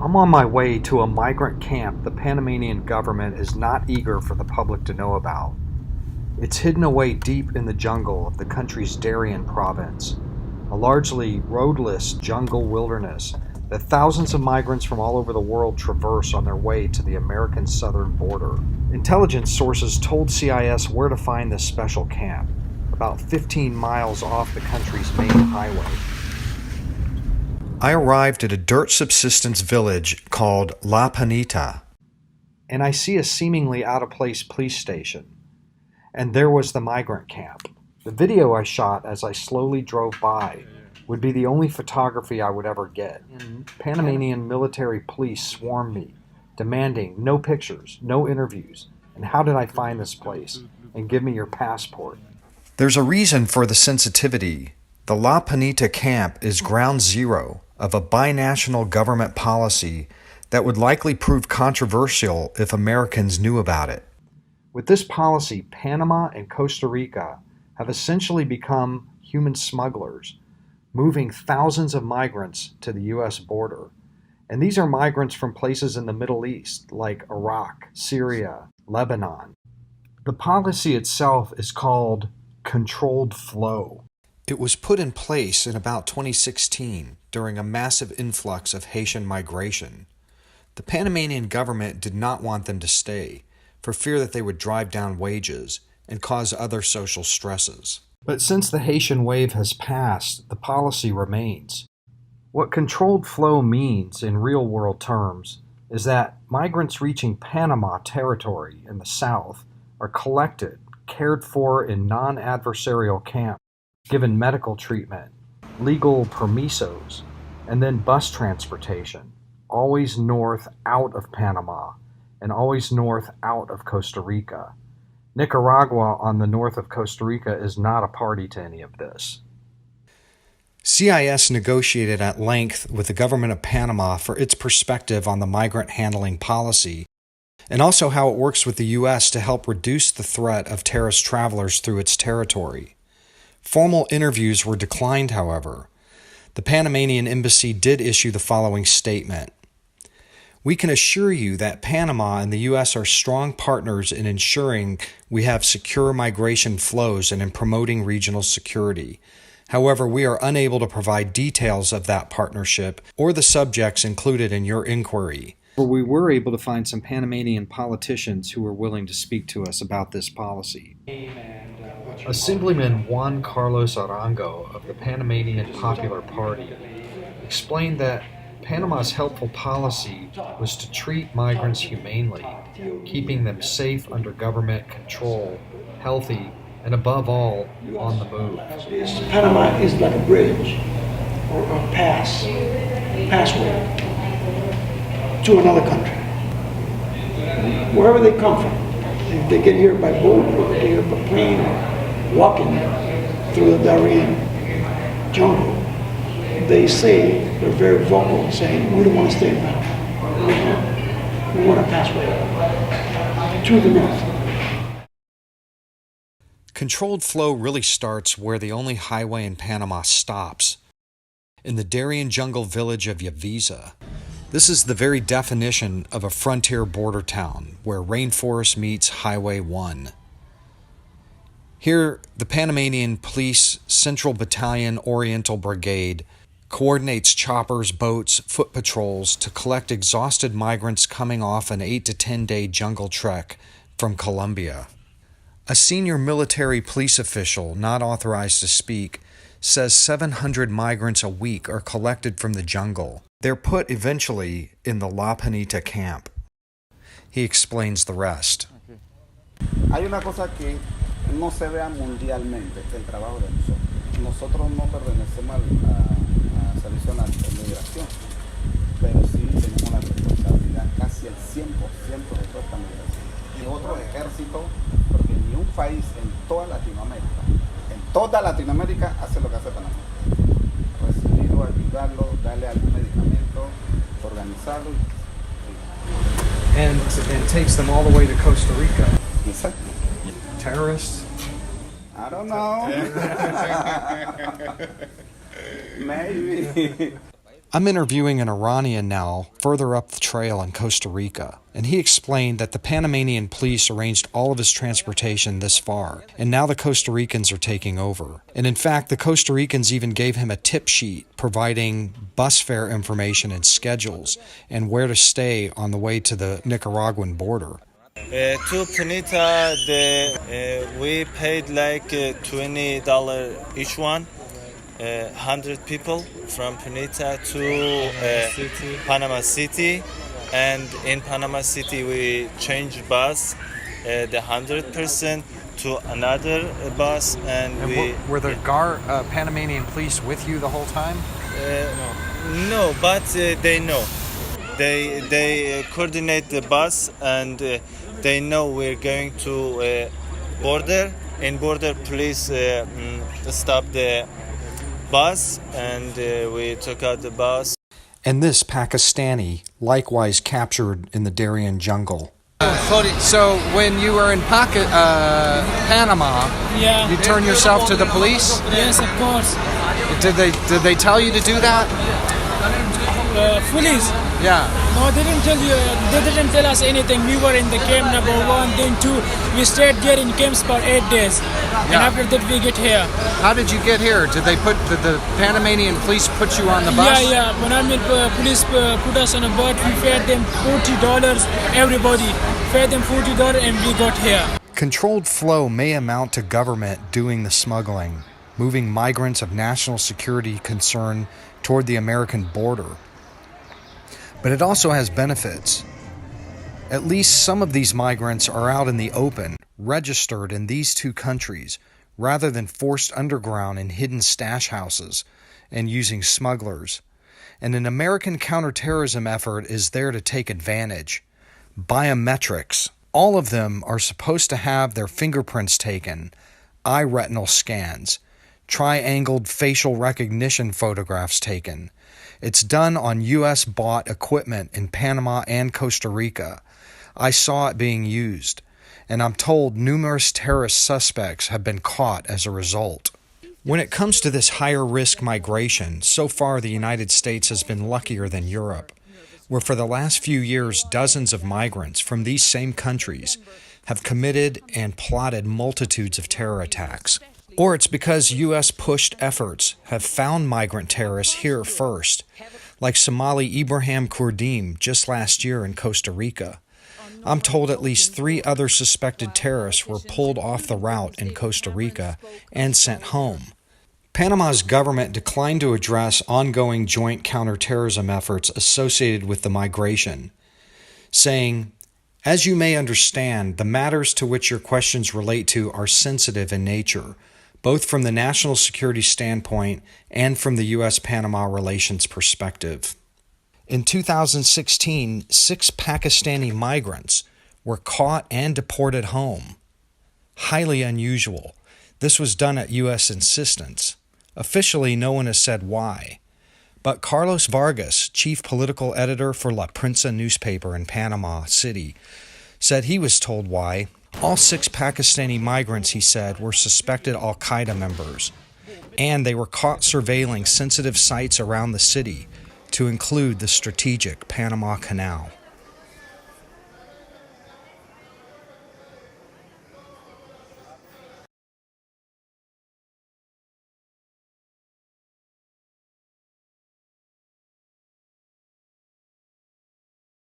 I'm on my way to a migrant camp the Panamanian government is not eager for the public to know about. It's hidden away deep in the jungle of the country's Darien province, a largely roadless jungle wilderness that thousands of migrants from all over the world traverse on their way to the American southern border. Intelligence sources told CIS where to find this special camp, about 15 miles off the country's main highway. I arrived at a dirt subsistence village called La Panita, and I see a seemingly out-of-place police station. And there was the migrant camp. The video I shot as I slowly drove by would be the only photography I would ever get. Panamanian military police swarmed me, demanding no pictures, no interviews, and how did I find this place, and give me your passport. There's a reason for the sensitivity. The La Panita camp is ground zero of a binational government policy that would likely prove controversial if Americans knew about it. With this policy, Panama and Costa Rica have essentially become human smugglers, moving thousands of migrants to the U.S. border. And these are migrants from places in the Middle East, like Iraq, Syria, Lebanon. The policy itself is called controlled flow. It was put in place in about 2016 during a massive influx of Haitian migration. The Panamanian government did not want them to stay, for fear that they would drive down wages and cause other social stresses. But since the Haitian wave has passed, the policy remains. What controlled flow means in real-world terms is that migrants reaching Panama territory in the south are collected, cared for in non-adversarial camps, given medical treatment, legal permisos, and then bus transportation, always north out of Panama, and always north out of Costa Rica. Nicaragua on the north of Costa Rica is not a party to any of this. CIS negotiated at length with the government of Panama for its perspective on the migrant handling policy, and also how it works with the U.S. to help reduce the threat of terrorist travelers through its territory. Formal interviews were declined, however. The Panamanian embassy did issue the following statement. We can assure you that Panama and the U.S. are strong partners in ensuring we have secure migration flows and in promoting regional security. However, we are unable to provide details of that partnership or the subjects included in your inquiry. But we were able to find some Panamanian politicians who were willing to speak to us about this policy. Assemblyman Juan Carlos Arango of the Panamanian Popular Party explained that Panama's helpful policy was to treat migrants humanely, keeping them safe under government control, healthy, and above all, on the move. Panama is like a bridge or a passway to another country. Wherever they come from, if they get here by boat or they get here by plane or walking through the Darien jungle, they say, they're very vocal, saying, we don't want to stay in Panama. We want a passway to the north. Controlled flow really starts where the only highway in Panama stops, in the Darien jungle village of Yavisa. This is the very definition of a frontier border town, where rainforest meets Highway 1. Here, the Panamanian Police Central Battalion Oriental Brigade coordinates choppers, boats, foot patrols to collect exhausted migrants coming off an 8 to 10 day jungle trek from Colombia. A senior military police official, not authorized to speak, says 700 migrants a week are collected from the jungle. They're put eventually in the La Panita camp. He explains the rest. Hay una cosa que no se vea mundialmente, el trabajo de nosotros. Nosotros no pertenecemos a Servicio de Migración, pero sí tenemos la responsabilidad casi el 100% de toda esta migración. Y otro ejército, porque ni un país en toda Latinoamérica hace lo que hace Panamá. Recibirlo, ayudarlo, darle algún medicamento, organizarlo. And takes them all the way to Costa Rica. Exactly. Terrorists? I don't know. Maybe. I'm interviewing an Iranian now further up the trail in Costa Rica, and he explained that the Panamanian police arranged all of his transportation this far, and now the Costa Ricans are taking over. And in fact, the Costa Ricans even gave him a tip sheet providing bus fare information and schedules and where to stay on the way to the Nicaraguan border. To Punita, we paid like $20 each one. 100 people from Punita to Panama City, and in Panama City we changed bus, the 100% to another bus, and were the Panamanian police with you the whole time? No, but they know. They coordinate the bus, and they know we're going to border. In border, police stop the bus, and we took out the bus. And this Pakistani, likewise captured in the Darien jungle. So when you were in Panama, Yeah. you turn yourself to the police? Yes, of course. Did they tell you to do that? Police. Yeah. No, they didn't tell you. They didn't tell us anything. We were in the camp number 1, then 2. We stayed there in camps for 8 days, and after that we get here. How did you get here? Did the Panamanian police put you on the bus? Yeah. Panamanian police put us on a boat. We paid them $40. Everybody paid them $40, and we got here. Controlled flow may amount to government doing the smuggling, moving migrants of national security concern toward the American border. But it also has benefits. At least some of these migrants are out in the open, registered in these two countries, rather than forced underground in hidden stash houses and using smugglers. And an American counterterrorism effort is there to take advantage. Biometrics. All of them are supposed to have their fingerprints taken, eye retinal scans, tri-angled facial recognition photographs taken. It's done on U.S.-bought equipment in Panama and Costa Rica. I saw it being used, and I'm told numerous terrorist suspects have been caught as a result. When it comes to this higher-risk migration, so far the United States has been luckier than Europe, where for the last few years dozens of migrants from these same countries have committed and plotted multitudes of terror attacks. Or it's because U.S.-pushed efforts have found migrant terrorists here first, like Somali Ibrahim Kurdim just last year in Costa Rica. I'm told at least 3 other suspected terrorists were pulled off the route in Costa Rica and sent home. Panama's government declined to address ongoing joint counterterrorism efforts associated with the migration, saying, "As you may understand, the matters to which your questions relate to are sensitive in nature, both from the national security standpoint and from the U.S.-Panama relations perspective." In 2016, 6 Pakistani migrants were caught and deported home. Highly unusual. This was done at U.S. insistence. Officially, no one has said why. But Carlos Vargas, chief political editor for La Prensa newspaper in Panama City, said he was told why. All 6 Pakistani migrants, he said, were suspected al-Qaeda members, and they were caught surveilling sensitive sites around the city, to include the strategic Panama Canal.